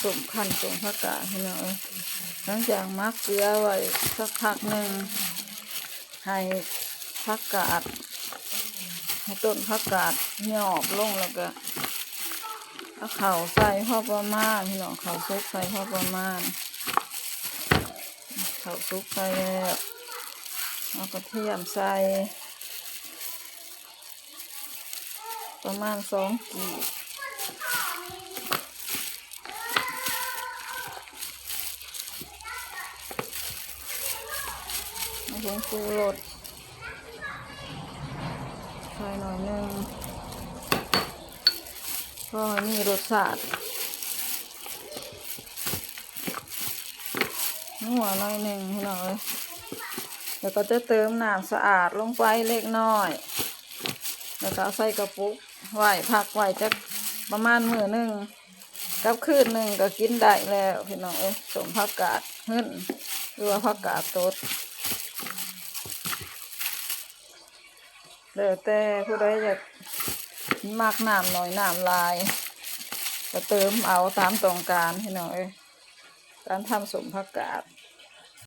สมขั้นสมผักกาดพี่น้องหลังจากมักเกลือไว้สักพักหนึ่งให้ผักกาดให้ต้นผักกาดหยอบลงแล้วก็เอาข้าวใส่พอประมาณพี่น้องข้าวซุกใส่พอประมาณข้าวซุกใส่แล้วเอากระเทียมใส่ประมาณ2 กีบผงชูรสใส่หน่อยนึงก็มีรสชาตินัวหน่อยนึงให้หน่อยแล้วก็จะเติมน้ำสะอาดลงไปเล็กน้อยแล้วก็ใส่กระปุกไว้พักไว้จะประมาณมื้อนึงกับคืนนึงก็กินได้แล้วพี่น้องสมผักกาดหรือว่าผักกาดสดแล้วแต่ผู้ใดอยากมากน้ำหน่อยน้ำลายก็เติมเอาตามต้องการพี่น้องการทำสมผักกาด